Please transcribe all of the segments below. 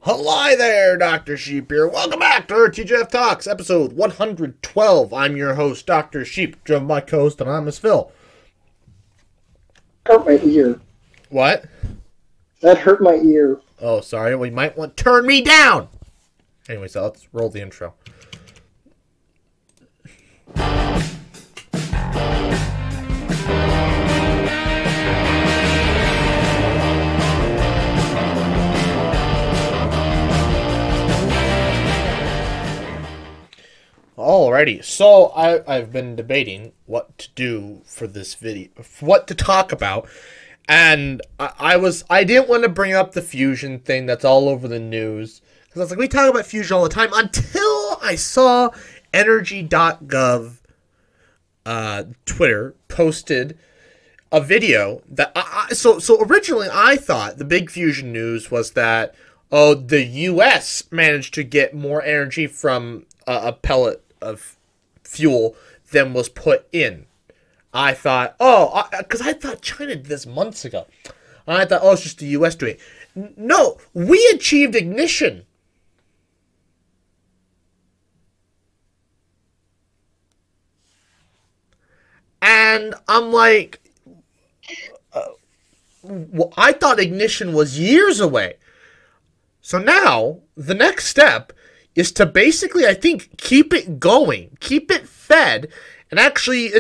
Hello there, Dr. Sheep here. Welcome back to our TGIF Talks, episode 112. I'm your host, Dr. Sheep, joined by my co-host, Anonymous Phil. Hurt my ear. What? That hurt my ear. Oh, sorry. We might want to turn me down. Anyway, so let's roll the intro. Alrighty, so I've been debating what to do for this video, what to talk about, and I didn't want to bring up the fusion thing that's all over the news, because I was like, we talk about fusion all the time, until I saw energy.gov Twitter posted a video that, so originally I thought the big fusion news was that, oh, the US managed to get more energy from a pellet of fuel than was put in. I thought, because I thought China did this months ago. And I thought, it's just the U.S. doing it. No, we achieved ignition. And I'm like, well, I thought ignition was years away. So now, the next step is to basically, I think, keep it going, keep it fed, and actually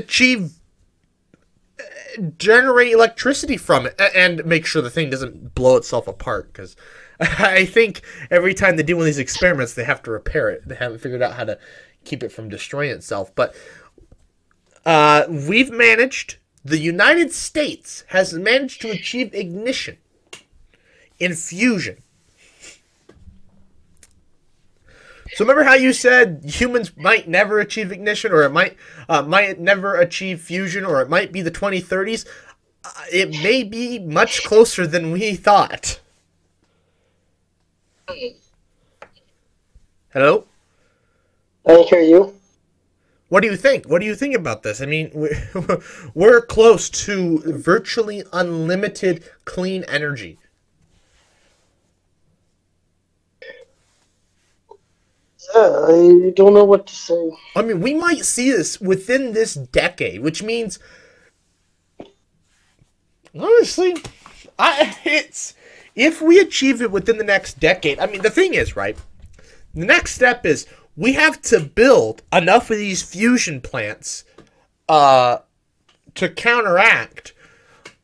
generate electricity from it, and make sure the thing doesn't blow itself apart, because I think every time they do one of these experiments, they have to repair it. They haven't figured out how to keep it from destroying itself. But we've managed, the United States has managed to achieve ignition in fusion. So remember how you said humans might never achieve ignition, or it might never achieve fusion, or it might be the 2030s? It may be much closer than we thought. Hello? I can hear you. What do you think? What do you think about this? I mean, we're close to virtually unlimited clean energy. I don't know what to say. I mean, we might see this within this decade, which means, honestly, if we achieve it within the next decade. I mean, the thing is, right? The next step is we have to build enough of these fusion plants to counteract,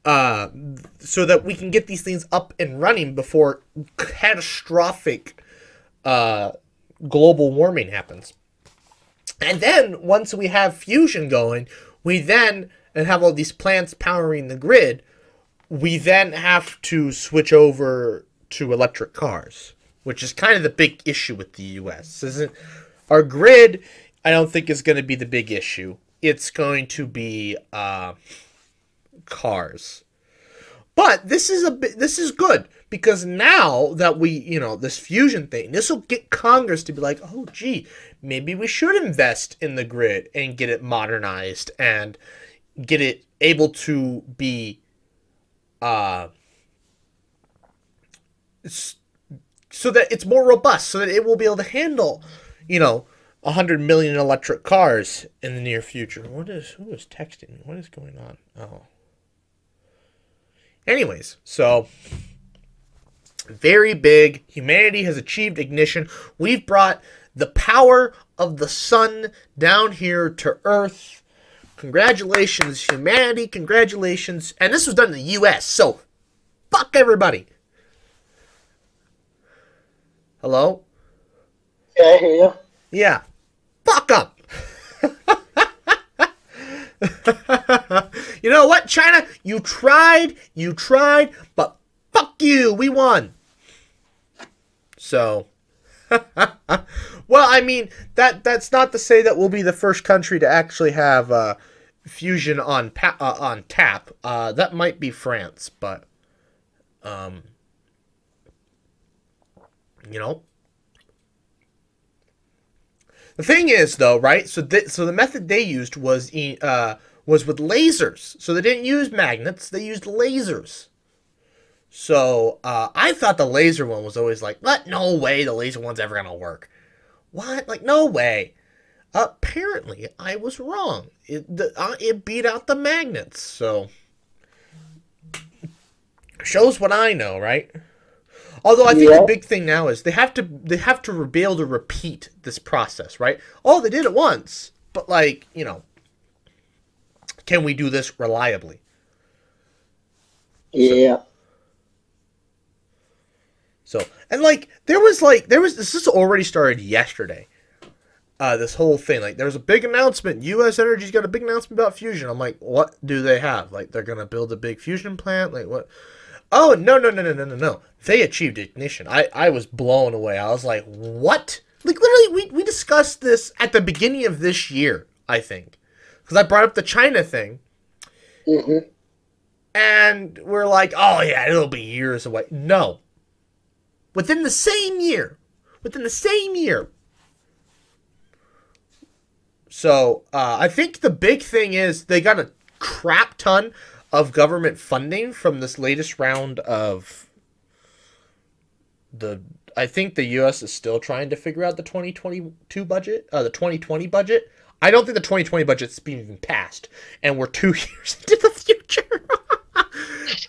so that we can get these things up and running before catastrophic global warming happens. And then once we have fusion going, and have all these plants powering the grid, we then have to switch over to electric cars, which is kind of the big issue with the US. Our grid, I don't think, is going to be the big issue. It's going to be cars. But this is good, because now that this fusion thing, this will get Congress to be like, oh, gee, maybe we should invest in the grid and get it modernized and get it able to be, so that it's more robust, so that it will be able to handle, 100 million electric cars in the near future. Who is texting? What is going on? Oh. Anyways, so very big. Humanity has achieved ignition. We've brought the power of the sun down here to Earth. Congratulations, humanity. Congratulations. And this was done in the U.S., so fuck everybody. Hello? Yeah, I hear you. Yeah. Fuck them. You know what, China? You tried, but fuck you, we won. So, well, I mean, that's not to say that we'll be the first country to actually have fusion on tap. That might be France, but the thing is, though, right? So the method they used was with lasers. So they didn't use magnets; they used lasers. So I thought the laser one was always like, what? No way the laser one's ever gonna work. What? Like, no way. Apparently, I was wrong. It beat out the magnets. So shows what I know, right? Although I think the big thing now is they have to be able to repeat this process, right? Oh, they did it once, but like, you know, can we do this reliably? Yeah. So and there was this is already started yesterday. This whole thing, like, there was a big announcement. U.S. Energy's got a big announcement about fusion. I'm like, what do they have? Like, they're gonna build a big fusion plant? Like, what? Oh, no. They achieved ignition. I was blown away. I was like, what? Like, literally, we discussed this at the beginning of this year, I think. Because I brought up the China thing. Mm-hmm. And we're like, oh, yeah, it'll be years away. No. Within the same year. So, I think the big thing is they got a crap ton of government funding from this latest round of I think the U.S. is still trying to figure out the 2022 budget, the 2020 budget. I don't think the 2020 budget's been even passed, and we're 2 years into the future.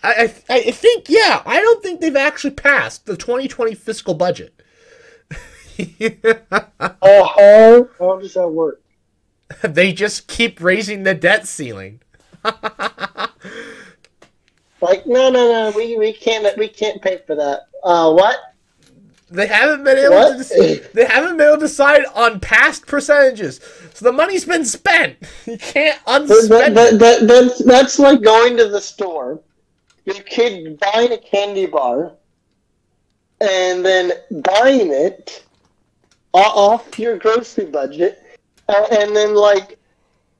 I think, yeah, I don't think they've actually passed the 2020 fiscal budget. How does that work? They just keep raising the debt ceiling. Like, no, we can't pay for that. What? They haven't been able to decide on past percentages. So the money's been spent. You can't unspend it. That's like going to the store, your kid buying a candy bar, and then buying it off your grocery budget, and then like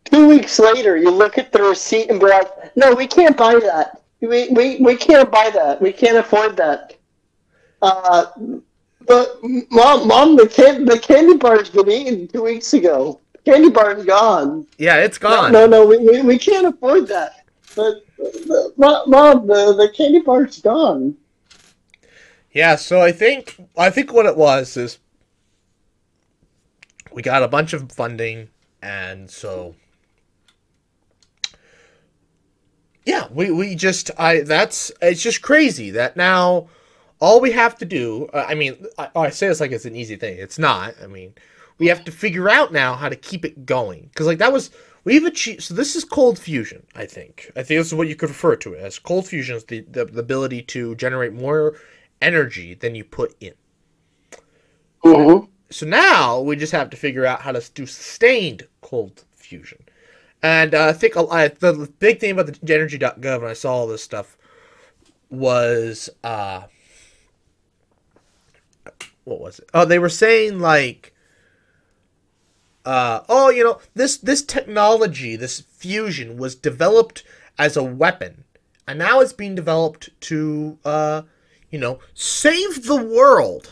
2 weeks later, you look at the receipt and be like, "No, we can't buy that. We can't buy that. We can't afford that." But mom, the candy bar's been eaten 2 weeks ago. The candy bar's gone. Yeah, it's gone. No, we can't afford that. But mom, the candy bar's gone. Yeah, so I think what it was is we got a bunch of funding, and so yeah, it's just crazy that now all we have to do, I say this like it's an easy thing. It's not. I mean, we have to figure out now how to keep it going. Because, like, we've achieved, so this is cold fusion, I think. I think this is what you could refer to it as. Cold fusion is the ability to generate more energy than you put in. Mm-hmm. So now we just have to figure out how to do sustained cold fusion. And I think the big thing about the energy.gov when I saw all this stuff was, what was it? Oh, they were saying like, this technology, this fusion was developed as a weapon, and now it's being developed to, save the world.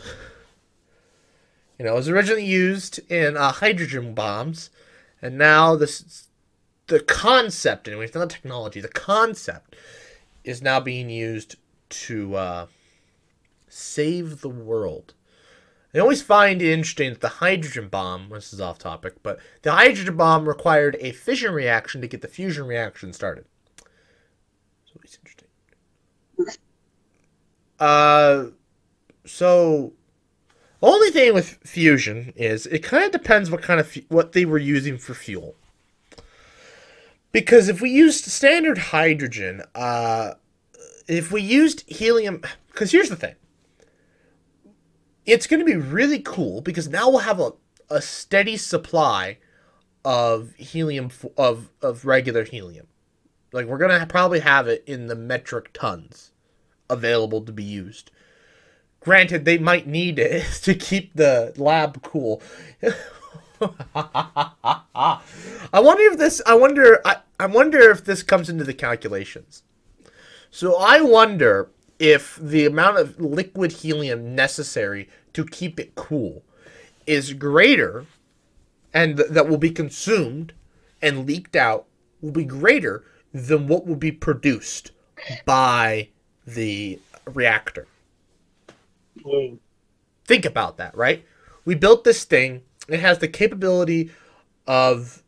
It was originally used in hydrogen bombs, and now the concept, anyway, it's not the technology, the concept is now being used to save the world. I always find it interesting that the hydrogen bomb, this is off topic, but the hydrogen bomb required a fission reaction to get the fusion reaction started. So it's interesting. So the only thing with fusion is it kind of depends what they were using for fuel. Because if we used standard hydrogen, if we used helium, because here's the thing. It's going to be really cool because now we'll have a steady supply of helium, of regular helium. Like, we're going to probably have it in the metric tons available to be used. Granted, they might need it to keep the lab cool. I wonder if this comes into the calculations. So I wonder if the amount of liquid helium necessary to keep it cool is greater, and that will be consumed and leaked out will be greater than what will be produced by the reactor. Mm. Think about that, right? We built this thing. It has the capability of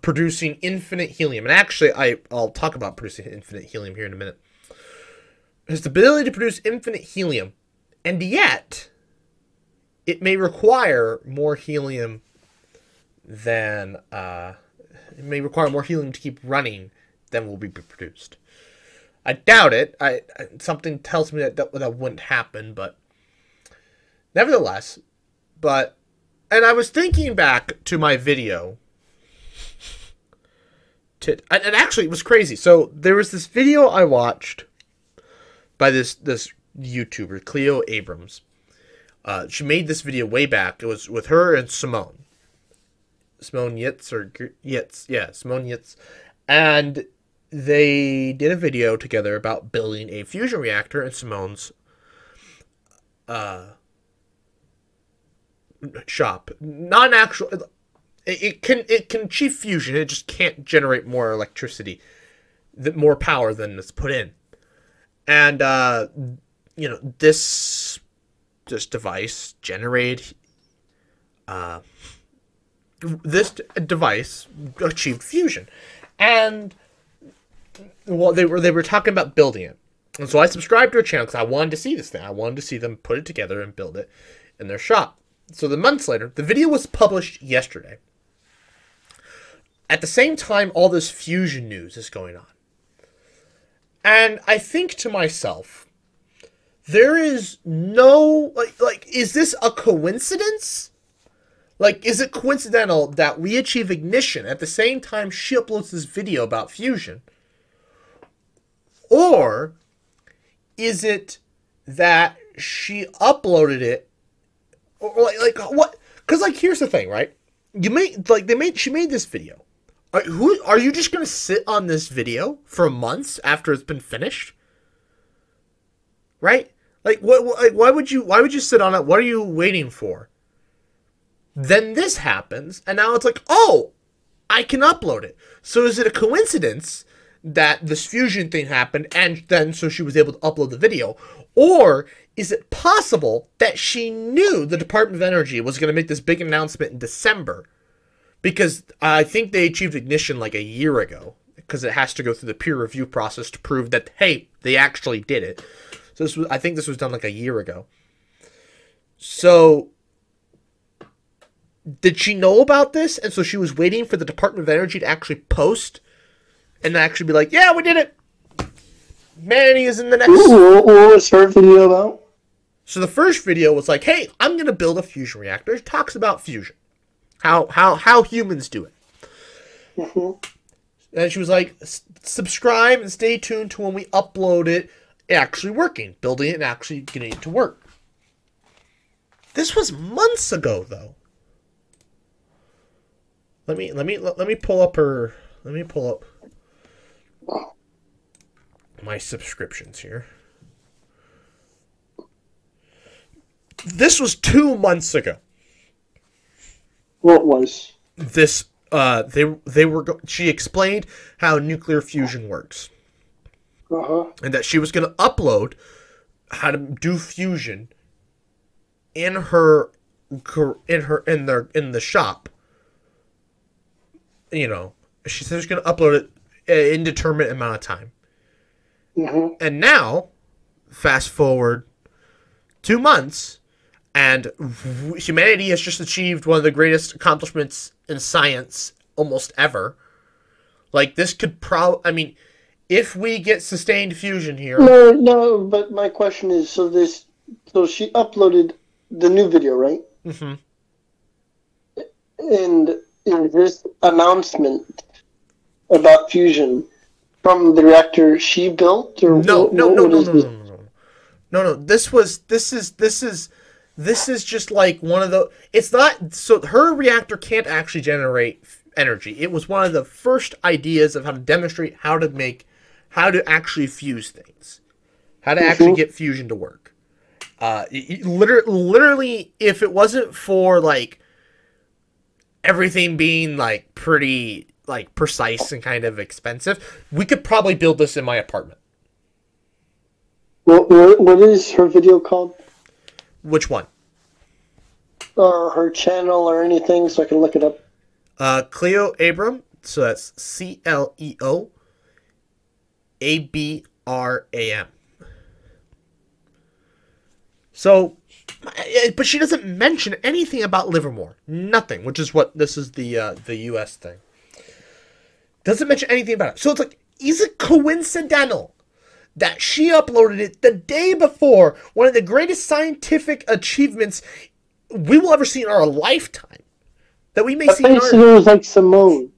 producing infinite helium. And actually, I'll talk about producing infinite helium here in a minute. It has the ability to produce infinite helium, and yet it may require more helium than it may require more helium to keep running than will be produced. I doubt it. Something tells me that wouldn't happen, but nevertheless, and I was thinking back to my video. And actually, it was crazy. So there was this video I watched by this YouTuber, Cleo Abrams. She made this video way back. It was with her and Simone Yates. Yeah, Simone Yates. And they did a video together about building a fusion reactor in Simone's shop. Not an actual. It can achieve fusion. It just can't generate more electricity, more power than is put in. And this device generated. This device achieved fusion, and well, they were talking about building it, and so I subscribed to her channel because I wanted to see this thing. I wanted to see them put it together and build it in their shop. So the months later, the video was published yesterday. At the same time, all this fusion news is going on. And I think to myself, there is no, is this a coincidence? Like, is it coincidental that we achieve ignition at the same time she uploads this video about fusion? Or is it that she uploaded it, or like what? Because here's the thing, right? She made this video. Are you just gonna sit on this video for months after it's been finished? Right? Why would you sit on it? What are you waiting for? Then this happens, and now it's like, oh, I can upload it. So is it a coincidence that this fusion thing happened, and then so she was able to upload the video? Or is it possible that she knew the Department of Energy was going to make this big announcement in December? Because I think they achieved ignition like a year ago, because it has to go through the peer review process to prove that, hey, they actually did it. So I think this was done like a year ago. So did she know about this? And so she was waiting for the Department of Energy to actually post and actually be like, yeah, we did it. Manny is in the next. What was her video about? So the first video was like, hey, I'm going to build a fusion reactor. It talks about fusion. How humans do it. Mm-hmm. And she was like, subscribe and stay tuned to when we upload it actually working. Building it and actually getting it to work. This was months ago, though. Let me pull up her. Let me pull up my subscriptions here. This was 2 months ago. What was this? She explained how nuclear fusion works, and that she was going to upload how to do fusion in the shop. You know, she said she's going to upload it an indeterminate amount of time. Mm-hmm. And now, fast forward 2 months. And humanity has just achieved one of the greatest accomplishments in science almost ever. Like, this could I mean, if we get sustained fusion here... No, but my question is, so she uploaded the new video, right? Mm-hmm. And is this announcement about fusion from the reactor she built? Or No. This is just like one of the... It's not... So her reactor can't actually generate energy. It was one of the first ideas of how to demonstrate how to actually fuse things. How to actually get fusion to work. Literally, if it wasn't for, like, everything being, like, pretty, like, precise and kind of expensive, we could probably build this in my apartment. What is her video called? Which one? Or her channel or anything, so I can look it up. Cleo Abram. So that's CleoAbram. So, but she doesn't mention anything about Livermore. Nothing, which is what this is the U.S. thing. Doesn't mention anything about it. So it's like, is it coincidental that she uploaded it the day before one of the greatest scientific achievements we will ever see in our lifetime? That we may see in our... It was like Simone.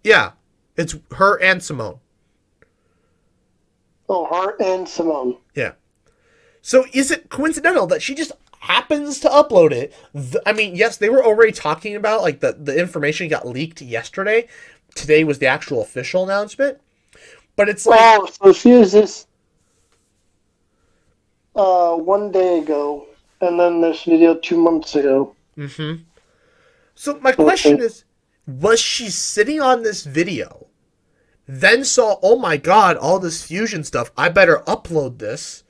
Yeah, it's her and Simone. Oh, her and Simone. Yeah. So is it coincidental that she just happens to upload it? I mean, yes, they were already talking about, like, the information got leaked yesterday. Today was the actual official announcement. But it's like... Oh, so she was this 1 day ago, and then this video 2 months ago. Mm-hmm. So my question is, was she sitting on this video, then saw, oh my god, all this fusion stuff, I better upload this?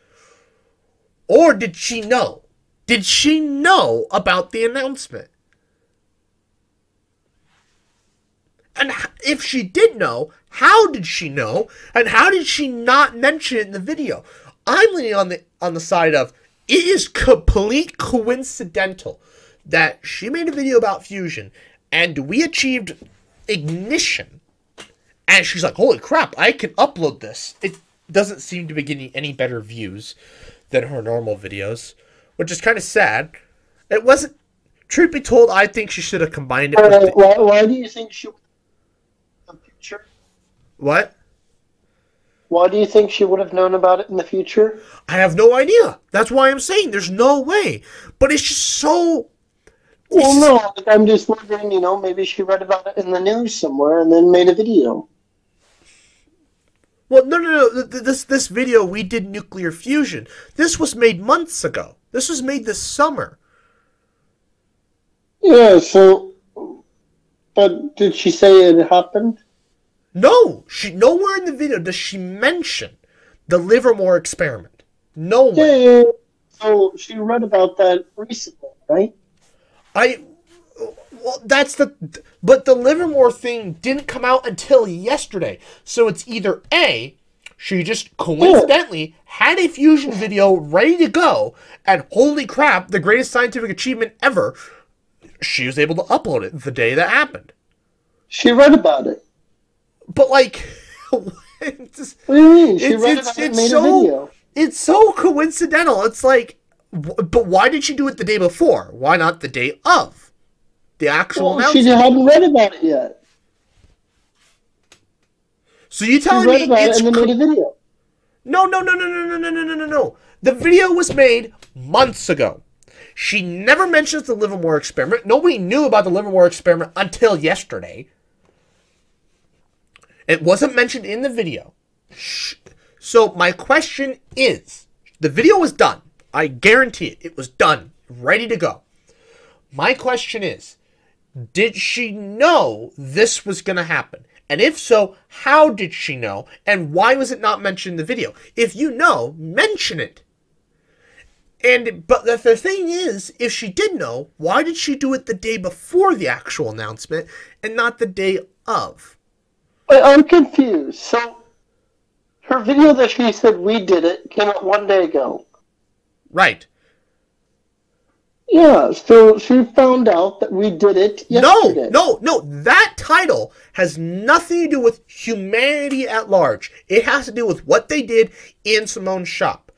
Or did she know? Did she know about the announcement? And if she did know, how did she know? And how did she not mention it in the video? I'm leaning on the side of, it is complete coincidental that she made a video about fusion and we achieved ignition. And she's like, holy crap, I can upload this. It doesn't seem to be getting any better views than her normal videos, which is kind of sad. It wasn't, truth be told, I think she should have combined it with... Why do you think she... The future? What? Why do you think she would have known about it in the future? I have no idea. That's why I'm saying there's no way. But it's just so... Well, no, I'm just wondering, maybe she read about it in the news somewhere and then made a video. Well, no. This video, we did nuclear fusion. This was made months ago. This was made this summer. Yeah, so... But did she say it happened? No. Nowhere in the video does she mention the Livermore experiment. Nowhere. Yeah. So she read about that recently, right? Well, but the Livermore thing didn't come out until yesterday. So it's either A, she just coincidentally had a fusion video ready to go, and holy crap, the greatest scientific achievement ever, she was able to upload it the day that happened. She read about it. But like, what do you mean? She read about it and made a video. It's so coincidental. It's like, but why did she do it the day before? Why not the day of the actual announcement? She hadn't read about it yet. So you telling me it's and then made a video? No. The video was made months ago. She never mentions the Livermore experiment. Nobody knew about the Livermore experiment until yesterday. It wasn't mentioned in the video. So my question is, the video was done. I guarantee it. It was done. Ready to go. My question is, did she know this was going to happen? And if so, how did she know? And why was it not mentioned in the video? If you know, mention it. But the thing is, if she did know, why did she do it the day before the actual announcement and not the day of? I'm confused. So, her video that she said we did it came out 1 day ago. Right. Yeah, so she found out that we did it yesterday. No. That title has nothing to do with humanity at large. It has to do with what they did in Simone's shop.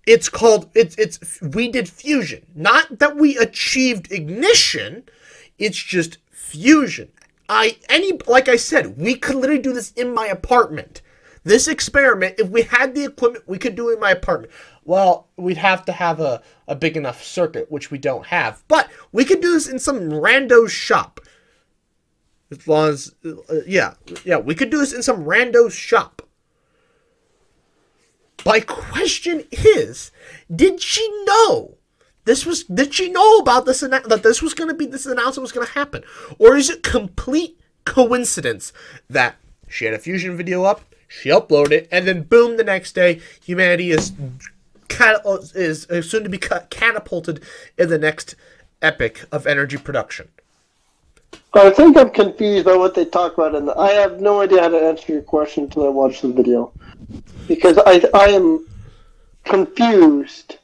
It's called, we did fusion. Not that we achieved ignition. It's just fusion. Like I said, we could literally do this in my apartment. This experiment, if we had the equipment, we could do it in my apartment. Well, we'd have to have a big enough circuit, which we don't have. But we could do this in some rando's shop. As long as, yeah, we could do this in some rando's shop. My question is, did she know? Did she know about this, that this was going to be, this announcement was going to happen? Or is it complete coincidence that she had a fusion video up, She uploaded it, and then boom, the next day, humanity is soon to be catapulted in the next epic of energy production. I think I'm confused by what they talk about, and I have no idea how to answer your question until I watch the video. Because I am confused.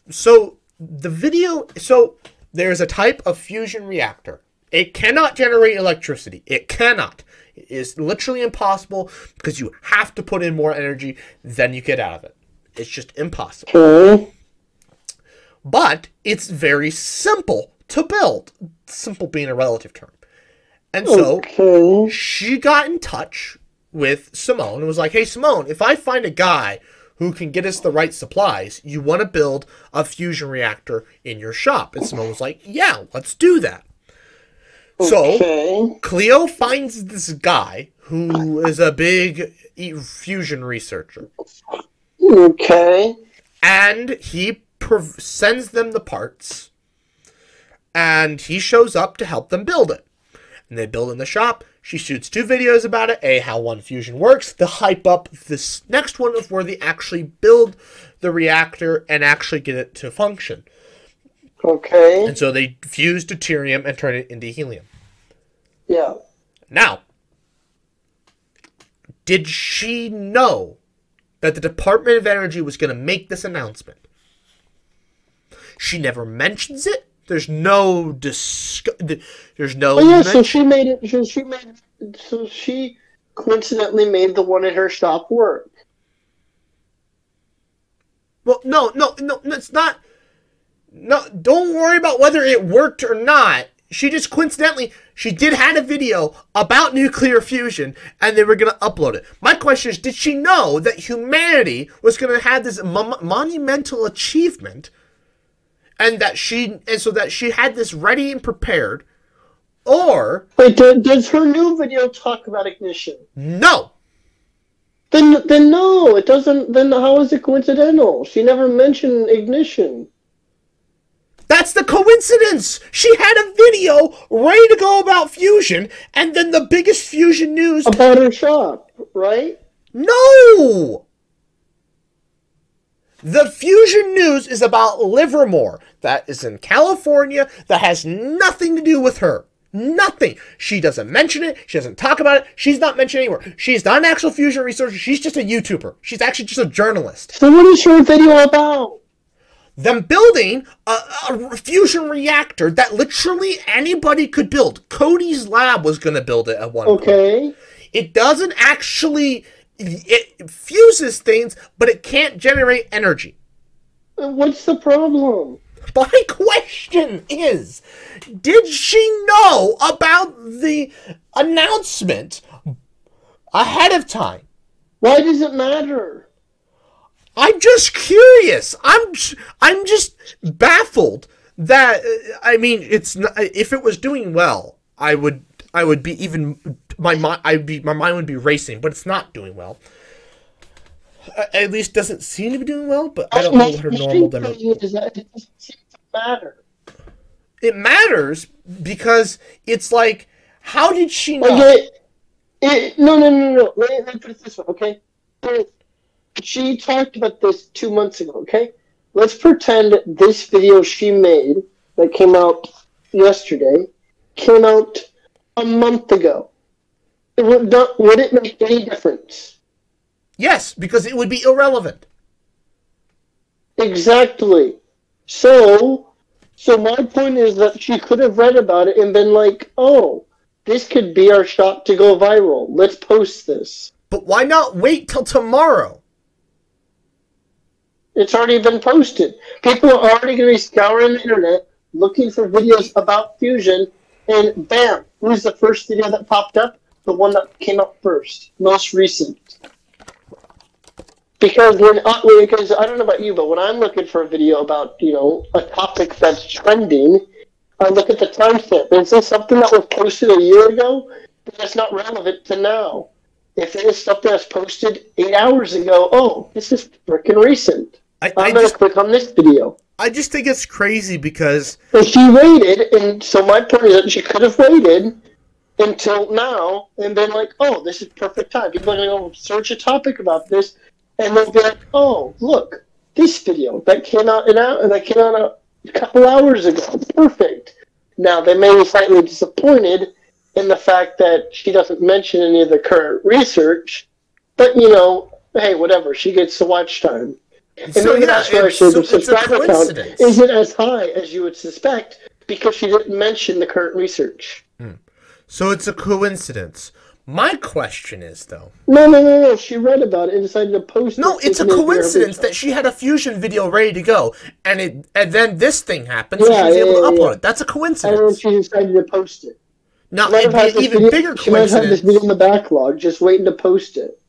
So, there's a type of fusion reactor. It cannot generate electricity. It cannot. It is literally impossible because you have to put in more energy than you get out of it. It's just impossible. Okay. But it's very simple to build. Simple being a relative term. And so she got in touch with Simone and was like, hey, Simone, if I find a guy who can get us the right supplies, you want to build a fusion reactor in your shop. And Simone was like, yeah, let's do that. So Cleo finds this guy who is a big fusion researcher. Okay. And he sends them the parts. And he shows up to help them build it. And they build in the shop. She shoots 2 videos about it. How one fusion works. To hype up this next one of where they actually build the reactor and actually get it to function. Okay. And so they fuse deuterium and turn it into helium. Yeah. Now, did she know that the Department of Energy was going to make this announcement? She never mentions it. There's no there's no. Oh yeah, so she made it. So she coincidentally made the one at her shop work. Well, no, it's not. No, don't worry about whether it worked or not. She just coincidentally, she did had a video about nuclear fusion, and they were going to upload it. My question is, did she know that humanity was going to have this monumental achievement, and so that she had this ready and prepared, or... Wait, does her new video talk about ignition? No! Then no, it doesn't. Then how is it coincidental? She never mentioned ignition. That's the coincidence! She had a video ready to go about fusion, and then the biggest fusion news... About her shop, right? No! The fusion news is about Livermore. That is in California. That has nothing to do with her. Nothing. She doesn't mention it. She doesn't talk about it. She's not mentioned anywhere. She's not an actual fusion researcher. She's just a YouTuber. She's actually just a journalist. So what is her video about? Them building a fusion reactor that literally anybody could build. Cody's lab was going to build it at one point. Okay. It doesn't actually... It fuses things, but it can't generate energy. What's the problem? My question is, did she know about the announcement ahead of time? Why does it matter? I'm just curious. I'm just baffled that I mean, it's not, if it was doing well, I would be even my mind would be racing, but it's not doing well. At least doesn't seem to be doing well, but I don't know what her normal demo is. That it doesn't seem to matter. It matters because it's like, how did she know? Okay. No. Let me put it this way, okay? She talked about this 2 months ago, okay? Let's pretend this video she made that came out yesterday came out a month ago. Would it make any difference? Yes, because it would be irrelevant. Exactly. So my point is that she could have read about it and been like, oh, this could be our shot to go viral. Let's post this. But why not wait till tomorrow? It's already been posted. People are already going to be scouring the internet looking for videos about fusion, and bam, who's the first video that popped up? The one that came out first, most recent. Because I don't know about you, but when I'm looking for a video about, a topic that's trending, I look at the timestamp. Is this something that was posted a year ago? That's not relevant to now. If it is something that's posted 8 hours ago, oh, this is freaking recent. I'm going to click on this video. I just think it's crazy because... And she waited, and so my point is that she could have waited until now and been like, oh, this is perfect time. People are going to search a topic about this, and they'll be like, oh, look, this video that came out a couple hours ago. Perfect. Now, they may be slightly disappointed in the fact that she doesn't mention any of the current research, but, hey, whatever, she gets the watch time. And So maybe yeah, that's why it's a the subscriber count coincidence. isn't as high as you would suspect because she didn't mention the current research. So it's a coincidence. My question is, though. No. She read about it and decided to post it. No, it's a coincidence that she had a fusion video ready to go, and then this thing happened, so she was able to upload it. That's a I don't know if coincidence. she decided to post it. Now, She might it'd have had be an this even video- bigger She might have had this video in coincidence. the backlog, just waiting to post it.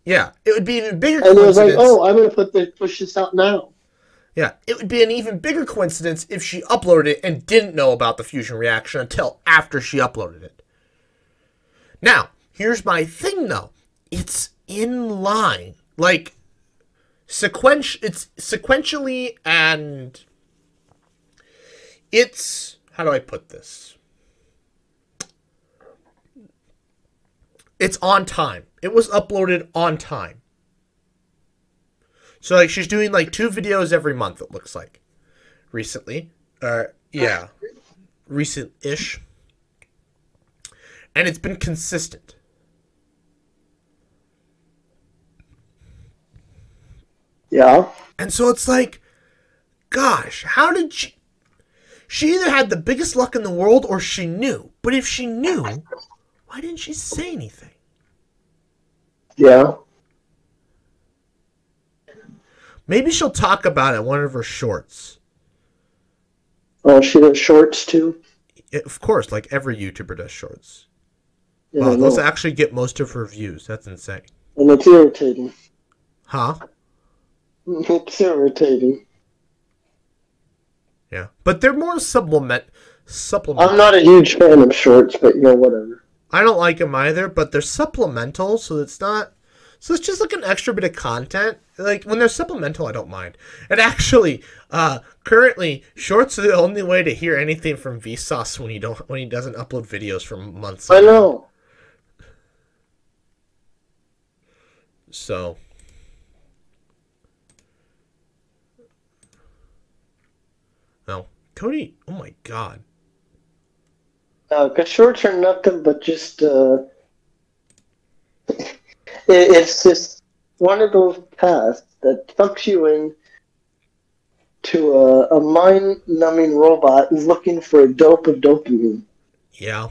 Yeah, it would be an even bigger And it was like, coincidence. oh, I'm going to push this out now. Yeah, it would be an even bigger coincidence if she uploaded it and didn't know about the fusion reaction until after she uploaded it. Now, here's my thing, though. It's in line. Like, it's sequentially, and it's... How do I put this? It's on time. It was uploaded on time. So, like, she's doing, like, 2 videos every month, it looks like. Recently. Yeah. Recent-ish. And it's been consistent. Yeah. And so it's like, gosh, how did she... She either had the biggest luck in the world or she knew. But if she knew, why didn't she say anything? Yeah. Maybe she'll talk about it in one of her shorts. Oh, she does shorts too? Of course, like every YouTuber does shorts. Yeah, Wow, I those know. actually get most of her views. That's insane. And it's irritating. Huh? It's irritating. Yeah. But they're more supplement. I'm not a huge fan of shorts, but whatever. I don't like them either, but they're supplemental, so it's not... So it's just like an extra bit of content. Like, when they're supplemental, I don't mind. And actually, currently, shorts are the only way to hear anything from Vsauce when he doesn't upload videos for months. I know. So... No. Cody, oh my god. Because shorts are nothing but just, it's just one of those tasks that sucks you in to a mind-numbing robot looking for a dope of dopamine Yeah.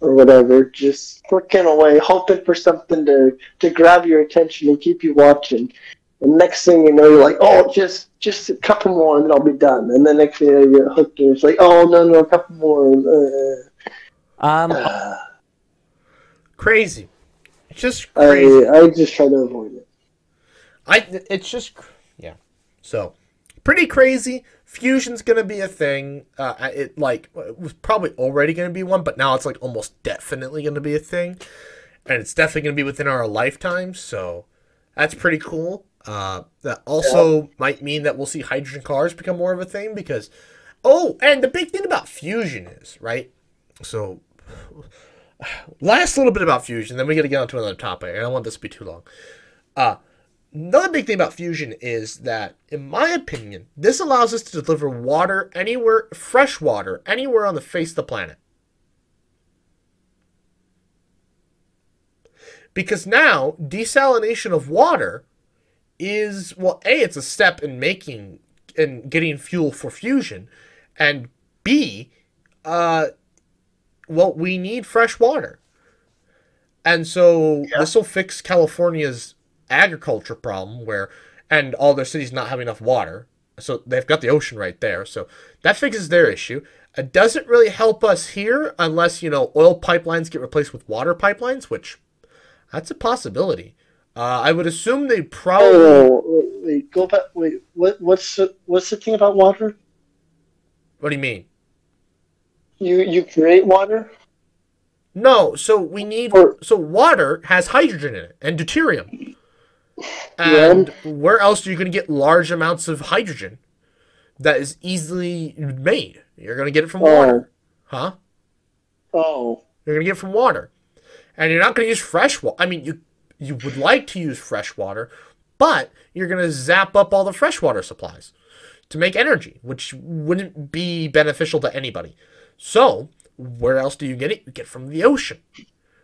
or whatever, just clicking away, hoping for something to grab your attention and keep you watching. And next thing you know, you're like, oh, just a couple more and then I'll be done. And then next thing you know, you're hooked and it's like, oh, no, a couple more. Crazy. It's just crazy. I just try to avoid it. It's just, yeah. So, pretty crazy. Fusion's gonna be a thing. It was probably already gonna be one, but now it's like almost definitely gonna be a thing, and it's definitely gonna be within our lifetimes. So, that's pretty cool. That also might mean that we'll see hydrogen cars become more of a thing because, and the big thing about fusion is, right? So, last little bit about fusion, then we got to get on to another topic. I don't want this to be too long. Another big thing about fusion is that, in my opinion, this allows us to deliver water anywhere, fresh water, anywhere on the face of the planet. Because now, desalination of water is, well, A, it's a step in making and getting fuel for fusion, and B, we need fresh water. And so this will fix California's agriculture problem and all their cities not having enough water. So they've got the ocean right there. So that fixes their issue. It doesn't really help us here unless, oil pipelines get replaced with water pipelines, which that's a possibility. I would assume they probably... Wait, go back. Wait, what's the thing about water? What do you mean? You create water? No, so we need... So water has hydrogen in it and deuterium. And where else are you going to get large amounts of hydrogen that is easily made? You're going to get it from water. Huh? Oh. You're going to get it from water. And you're not going to use fresh water. I mean, you would like to use fresh water, but you're going to zap up all the freshwater supplies to make energy, which wouldn't be beneficial to anybody. So, where else do you get it? You get it from the ocean.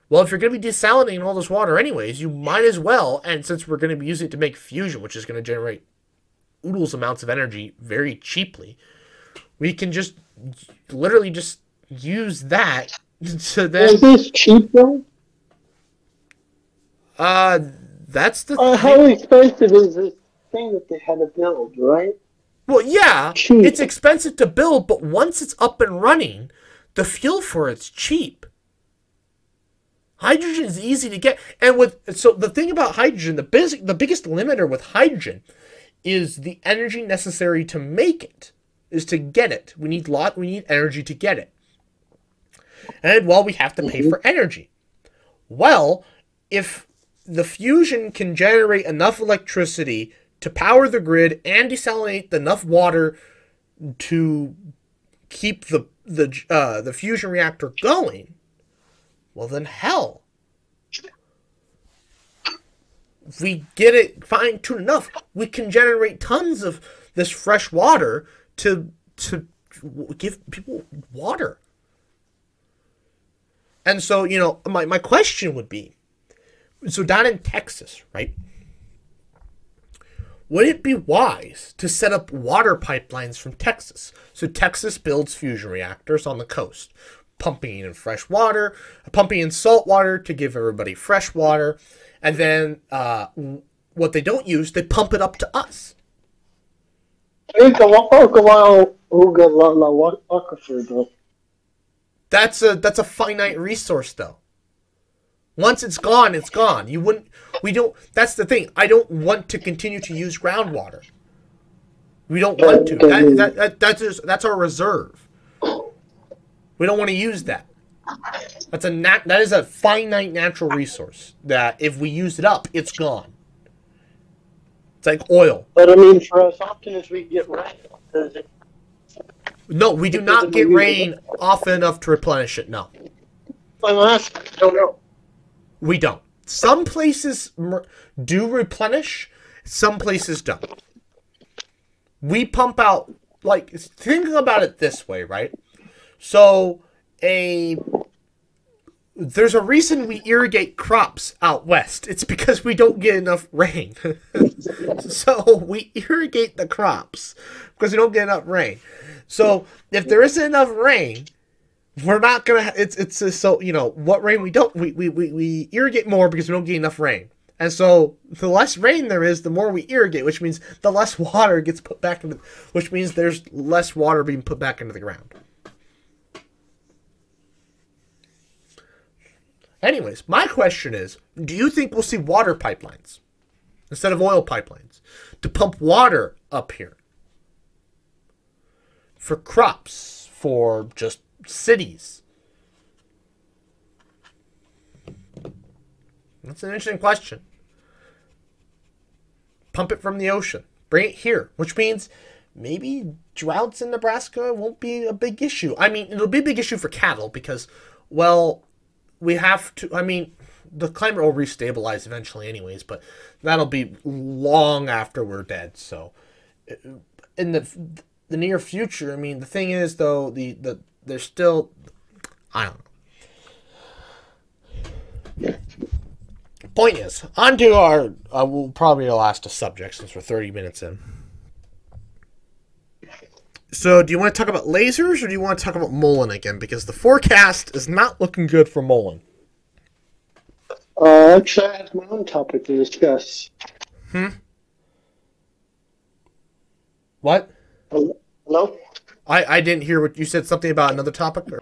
Well, if you're going to be desalinating all this water anyways, you might as well, and since we're going to be using it to make fusion, which is going to generate oodles amounts of energy very cheaply, we can just literally just use that to then... Is this cheap, though? That's the how expensive is this thing that they had to build, right? Well, yeah, cheap. It's expensive to build, but once it's up and running, the fuel for it's cheap. Hydrogen is easy to get, and so the thing about hydrogen, the biggest limiter with hydrogen is the energy necessary to make it, is to get it. We need energy to get it. And well, we have to pay for energy. Well, if the fusion can generate enough electricity to power the grid and desalinate enough water to keep the fusion reactor going, well then hell. If we get it fine-tuned enough, we can generate tons of this fresh water to give people water. And so, you know, my question would be, so down in Texas, right? Would it be wise to set up water pipelines from Texas? So Texas builds fusion reactors on the coast, pumping in fresh water, pumping in salt water to give everybody fresh water, and then what they don't use, they pump it up to us. That's a finite resource, though. Once it's gone, it's gone. That's the thing. I don't want to continue to use groundwater. We don't want to. That's our reserve. We don't want to use that. That is a finite natural resource that if we use it up, it's gone. It's like oil. But I mean, for as often as we get rain, no, we do not get rain often enough to replenish it. No. I'm asking. I don't know. We don't. Some places do replenish, some places don't. We pump out, like, think about it this way, right? So, there's a reason we irrigate crops out west. It's because we don't get enough rain. So, we irrigate the crops because we don't get enough rain. So, if there isn't enough rain, we're not gonna. So you know what rain we don't. We irrigate more because we don't get enough rain, and so the less rain there is, the more we irrigate, which means the less water gets put back into. Which means there's less water being put back into the ground. Anyways, my question is: do you think we'll see water pipelines instead of oil pipelines to pump water up here for crops, for just cities? That's an interesting question. Pump it from the ocean. Bring it here. Which means maybe droughts in Nebraska won't be a big issue. I mean, it'll be a big issue for cattle because, well, we have to... I mean, the climate will restabilize eventually anyways, but that'll be long after we're dead. So, in the near future, I mean, the thing is, though, there's still, I don't know. Point is, on to our, we'll probably our last subject since we're 30 minutes in. So, do you want to talk about lasers or do you want to talk about Mullen again? Because the forecast is not looking good for Mullen. Actually, I have my own topic to discuss. What? Hello? I didn't hear what you said. Something about another topic? Or?